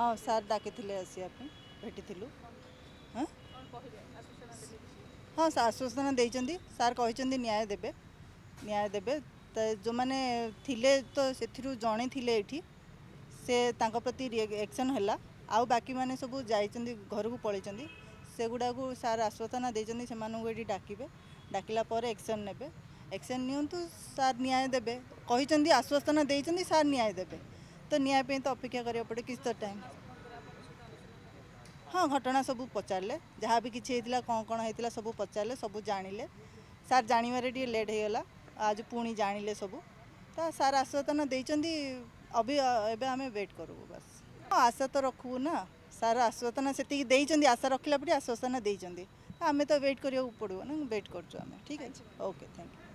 हाँ सार डाकी आसिया भेटी हाँ हाँ आश्वासन देते सार कहते न्याय देवे तो जो मैंने थिले तो से जड़े थिले ये से तांको प्रति एक्शन है आउ बाकी मैंने सब जाइए घर को पलि से गुड़ा को सार आश्वासन देते से डाकिबे डाकिला पर एक्शन नेबे एक्शन नियंतु सार न्याय देवे कही आश्वासन देते सार न्याय देवे तो न्याय पे तो अपेक्षा करिया पड़े किस टाइम। हाँ घटना सब पचारे जहाँ भी किसी होता कौन कौन होता सब पचारे सब जानिले सार जानवर लेट होगा आज पुणी जानिले सब तो सार आश्वासन देते अभी एवं आम वेट करूँ बस हाँ आशा तो रखू ना सार आश्वासन से आशा रखला आश्वासन देते आम तो वेट करा पड़ो ना वेट कर ठीक है ओके थैंक यू।